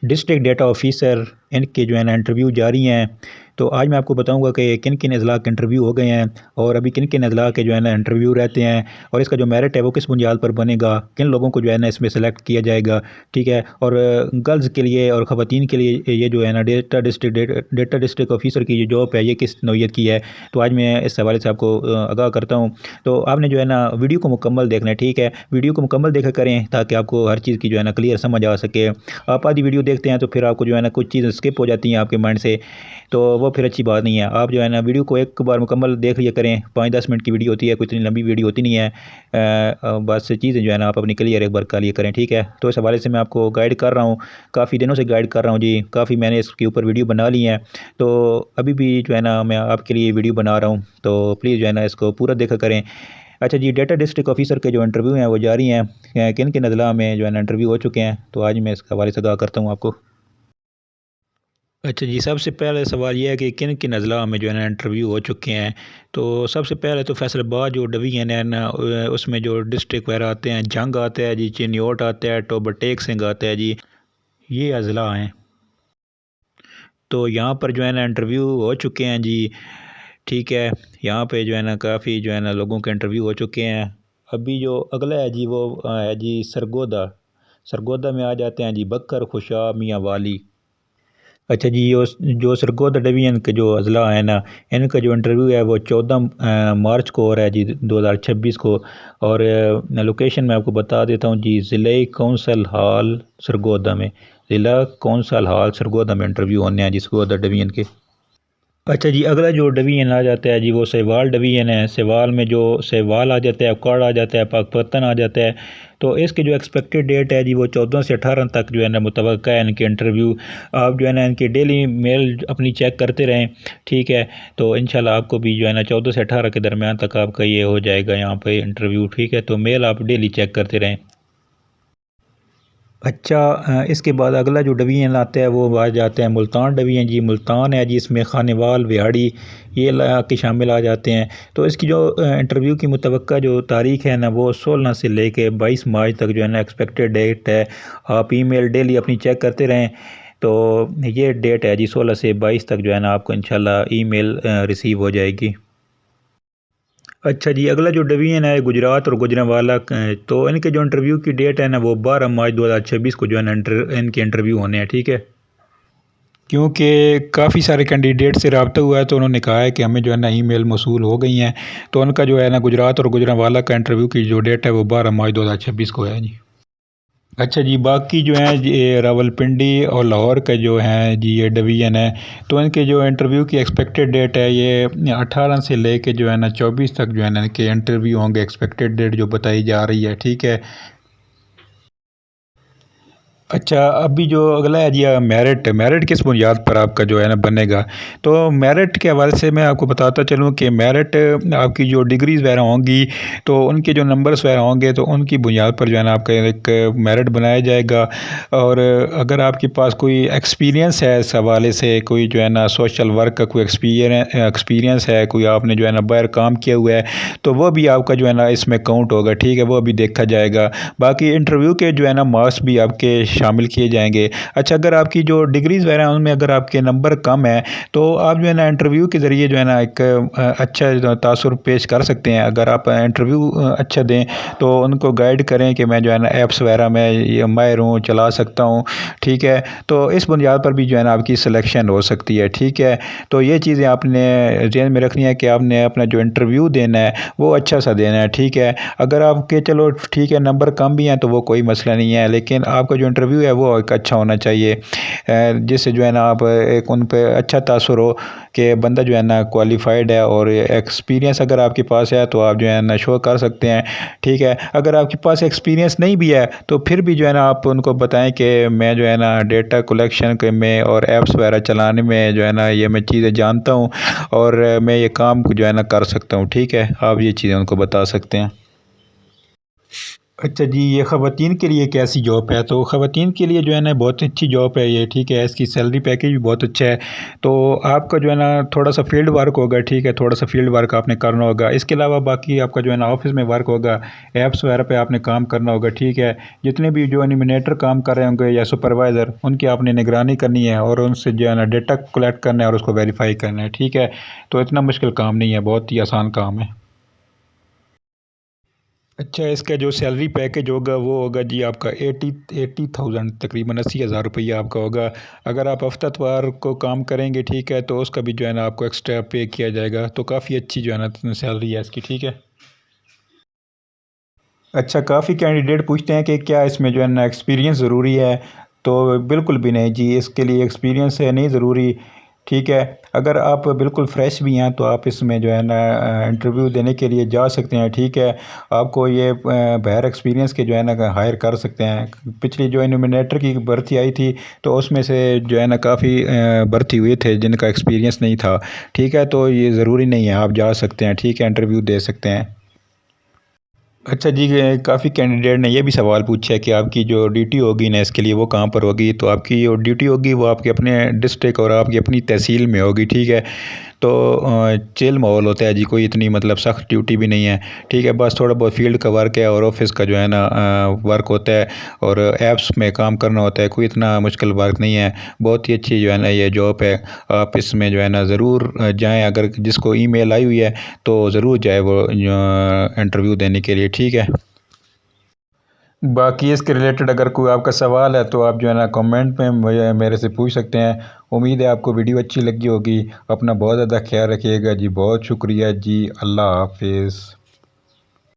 District data officer इनके जो है ना इंटरव्यू जारी हैं। तो आज मैं आपको बताऊंगा कि किन किन अज़ला के इंटरव्यू हो गए हैं और अभी किन किन अज़ला के जो है ना इंटरव्यू रहते हैं और इसका जो मेरिट है वो किस बुनियाद पर बनेगा, किन लोगों को जो है ना इसमें सेलेक्ट किया जाएगा। ठीक है। और गर्ल्स के लिए और ख़वातीन के लिए ये जो है ना डेटा डिस्ट्रिक्ट ऑफिसर की जो जॉब है ये किस नौइयत की है, तो आज मैं इस हवाले से आपको आगाह करता हूँ। तो आपने जो है ना वीडियो को मुकम्मल देखना है। ठीक है, वीडियो को मुकम्मल देखा करें ताकि आपको हर चीज़ की जो है ना क्लियर समझ आ सके। आप आधी वीडियो देखते हैं तो फिर आपको जो है ना कुछ चीज़ें स्किप हो जाती हैं आपके माइंड से, तो वो फिर अच्छी बात नहीं है। आप जो है ना वीडियो को एक बार मुकम्मल देख लिया करें। 5-10 मिनट की वीडियो होती है, कोई इतनी लंबी वीडियो होती नहीं है। बस चीज़ें जो है ना आप अपनी क्लियर एक बार कर लिया करें। ठीक है, तो इस हवाले से मैं आपको गाइड कर रहा हूँ, काफ़ी दिनों से गाइड कर रहा हूँ जी। काफ़ी मैंने इसके ऊपर वीडियो बना ली है, तो अभी भी जो है ना मैं आपके लिए वीडियो बना रहा हूँ, तो प्लीज़ जो है ना इसको पूरा देखा करें। अच्छा जी, डेटा डिस्ट्रिक्ट ऑफिसर के जो इंटरव्यू हैं वो जारी हैं। किन किन अज़ला में जो है ना इंटरव्यू हो चुके हैं, तो आज मैं इस हवाले से आगाह करता हूँ आपको। अच्छा जी, सबसे पहले सवाल ये है कि किन किन अज़ला में जो है ना इंटरव्यू हो चुके हैं। तो सबसे पहले तो फैसलाबाद जो डिवीज़न है ना, उसमें जो डिस्ट्रिक्ट वगैरह आते हैं, जंग आता है जी, चिन्योट आता है, टोबर टेक सिंह आता है जी, ये अज़ला हैं। तो यहाँ पर जो है ना इंटरव्यू हो चुके हैं जी। ठीक है, यहाँ पे जो है ना काफ़ी जो है ना लोगों के इंटरव्यू हो चुके हैं। अभी जो अगला है जी वो है जी सरगोदा। सरगोदा में आ जाते हैं जी बकर खुशा मियाँ वाली। अच्छा जी, जो सरगोदा डिवीज़न के जो अज़ला है ना, इनका जो इंटरव्यू है वो 14 मार्च को हो रहा है जी, 2026 को। और लोकेशन मैं आपको बता देता हूँ जी, ज़िले कौंसल हॉल सरगोदा में, ज़िला कौंसल हॉल सरगोदा में इंटरव्यू होने हैं जी सरगोदा डिवीज़न के। अच्छा जी, अगला जो डिवीज़न आ जाता है जी वो सहवाल डिवीज़न है। सहवाल में जो सहवाल आ जाता है, अवकाड़ आ जाता है, पाकपतन आ जाता है। तो इसकी जो एक्सपेक्टेड डेट है जी वो 14 से 18 तक जो है ना मुतवक्का है इनके इंटरव्यू। आप जो है ना इनकी डेली मेल अपनी चेक करते रहें। ठीक है, तो इंशाल्लाह आपको भी जो है ना 14 से 18 के दरमियान तक आपका ये हो जाएगा यहाँ पे इंटरव्यू। ठीक है, तो मेल आप डेली चेक करते रहें। अच्छा, इसके बाद अगला जो डिवीज़न आता है वो आ जाता है मुल्तान डिवीज़न जी। मुल्तान है जी, इसमें खानेवाल विहाड़ी ये इलाके शामिल आ जाते हैं। तो इसकी जो इंटरव्यू की मुतवक्का जो तारीख़ है ना वो 16 से लेके 22 मार्च तक जो है ना एक्सपेक्टेड डेट है। आप ईमेल डेली अपनी चेक करते रहें। तो ये डेट है जी 16 से 22 तक जो है ना आपको इंशाल्लाह ईमेल रिसीव हो जाएगी। अच्छा जी, अगला जो डिवीज़न है गुजरात और गुजरांवाला का है। तो इनके जो इंटरव्यू की डेट है ना वो 12 मार्च 2026 को जो है ना इनके इंटरव्यू होने हैं। ठीक है, क्योंकि काफ़ी सारे कैंडिडेट से रब्ता हुआ है तो उन्होंने कहा है कि हमें जो है ना ईमेल मौसूल हो गई हैं। तो उनका जो है ना गुजरात और गुजरांवाला का इंटरव्यू की जो डेट है वो 12 मार्च 2026 को है जी। अच्छा जी, बाकी जो है ये रावलपिंडी और लाहौर के जो हैं जी ये डिवीज़न है। तो इनके जो इंटरव्यू की एक्सपेक्टेड डेट है ये 18 से लेके जो है ना 24 तक जो है ना इनके इंटरव्यू होंगे, एक्सपेक्टेड डेट जो बताई जा रही है। ठीक है। अच्छा, अभी जो अगला है जी मेरिट। मेरिट किस बुनियाद पर आपका जो है ना बनेगा। तो मेरिट के हवाले से मैं आपको बताता चलूँ कि मेरिट आपकी जो डिग्रीज़ वगैरह होंगी तो उनके जो नंबर्स वगैरह होंगे तो उनकी बुनियाद पर जो है ना आपका एक मेरिट बनाया जाएगा। और अगर आपके पास कोई एक्सपीरियंस है इस हवाले से, कोई जो है ना सोशल वर्क का कोई एक्सपीरियंस है, कोई आपने जो है ना बाहर काम किया हुआ है, तो वो भी आपका जो है ना इसमें काउंट होगा। ठीक है, वो भी देखा जाएगा। बाकी इंटरव्यू के जो है ना मार्क्स भी आपके शामिल किए जाएंगे। अच्छा, अगर आपकी जो डिग्रीज़ वगैरह हैं उनमें अगर आपके नंबर कम है तो आप जो है ना इंटरव्यू के ज़रिए जो है ना एक अच्छा जो तासुर पेश कर सकते हैं। अगर आप इंटरव्यू अच्छा दें तो उनको गाइड करें कि मैं जो है ना ऐप्स वगैरह में ये माहिर हूँ, चला सकता हूँ। ठीक है, तो इस बुनियाद पर भी जो है ना आपकी सिलेक्शन हो सकती है। ठीक है, तो ये चीज़ें आपने ज़हन में रखनी है कि आपने अपना जो इंटरव्यू देना है वो अच्छा सा देना है। ठीक है, अगर आपके चलो ठीक है नंबर कम भी हैं तो वो कोई मसला नहीं है, लेकिन आपका जो इंटरव्यू है वो एक अच्छा होना चाहिए, जिससे जो है ना आप एक उन पे अच्छा तासुर हो कि बंदा जो है ना क्वालिफाइड है। और एक्सपीरियंस अगर आपके पास है तो आप जो है ना शो कर सकते हैं। ठीक है, अगर आपके पास एक्सपीरियंस नहीं भी है तो फिर भी जो है ना आप उनको बताएं कि मैं जो है ना डेटा कलेक्शन के में और ऐप्स वगैरह चलाने में जो है ना ये मैं चीज़ें जानता हूँ और मैं ये काम जो है ना कर सकता हूँ। ठीक है, आप ये चीज़ें उनको बता सकते हैं। अच्छा जी, ये ख़वातीन के लिए कैसी जॉब है? तो ख़वातीन के लिए जो है ना बहुत अच्छी जॉब है ये, ठीक है? इसकी सैलरी पैकेज भी बहुत अच्छा है। तो आपका जो है ना थोड़ा-सा फ़ील्ड वर्क होगा, ठीक है? थोड़ा-सा फ़ील्ड वर्क आपने करना होगा। इसके अलावा बाकी आपका जो है ना ऑफ़िस में वर्क होगा, ऐप्स वगैरह पे आपने काम करना होगा, ठीक है? जितने भी जो एनिमिनेटर काम कर रहे होंगे या सुपरवाइज़र, उनकी आपने निगरानी करनी है और उनसे जो है ना डेटा कलेक्ट करना है और उसको वेरीफ़ाई करना है, ठीक है? तो इतना मुश्किल काम नहीं है, बहुत ही आसान काम है। अच्छा, इसका जो सैलरी पैकेज होगा वो होगा जी आपका 80,000 तकरीबन 80,000 रुपया आपका होगा। अगर आप हफ्तावार को काम करेंगे, ठीक है, तो उसका भी जो है ना आपको एक्स्ट्रा पे किया जाएगा। तो काफ़ी अच्छी जो है ना सैलरी है इसकी, ठीक है। अच्छा, काफ़ी कैंडिडेट पूछते हैं कि क्या इसमें जो है ना एक्सपीरियंस ज़रूरी है? तो बिल्कुल भी नहीं जी, इसके लिए एक्सपीरियंस है नहीं ज़रूरी, ठीक है। अगर आप बिल्कुल फ्रेश भी हैं तो आप इसमें जो है ना इंटरव्यू देने के लिए जा सकते हैं, ठीक है। आपको ये बगैर एक्सपीरियंस के जो है ना हायर कर सकते हैं। पिछली जो इन्यूमरेटर की भर्ती आई थी तो उसमें से जो है ना काफ़ी भर्ती हुए थे जिनका एक्सपीरियंस नहीं था, ठीक है। तो ये ज़रूरी नहीं है, आप जा सकते हैं, ठीक है, इंटरव्यू दे सकते हैं। अच्छा जी, काफ़ी कैंडिडेट ने ये भी सवाल पूछा है कि आपकी जो ड्यूटी होगी ना इसके लिए वो कहाँ पर होगी? तो आपकी जो ड्यूटी होगी वो आपके अपने डिस्ट्रिक्ट और आपकी अपनी तहसील में होगी, ठीक है। तो चिल माहौल होता है जी, कोई इतनी मतलब सख्त ड्यूटी भी नहीं है, ठीक है। बस थोड़ा बहुत फील्ड का वर्क है और ऑफिस का जो है ना वर्क होता है और ऐप्स में काम करना होता है, कोई इतना मुश्किल वर्क नहीं है। बहुत ही अच्छी जो है ना ये जॉब है। आप इसमें जो है ना ज़रूर जाएँ, अगर जिसको ईमेल आई हुई है तो ज़रूर जाए वो इंटरव्यू देने के लिए, ठीक है। बाकी इसके रिलेटेड अगर कोई आपका सवाल है तो आप जो है ना कमेंट में मुझे मेरे से पूछ सकते हैं। उम्मीद है आपको वीडियो अच्छी लगी होगी। अपना बहुत ज़्यादा ख्याल रखिएगा जी। बहुत शुक्रिया जी। अल्लाह हाफ़िज़।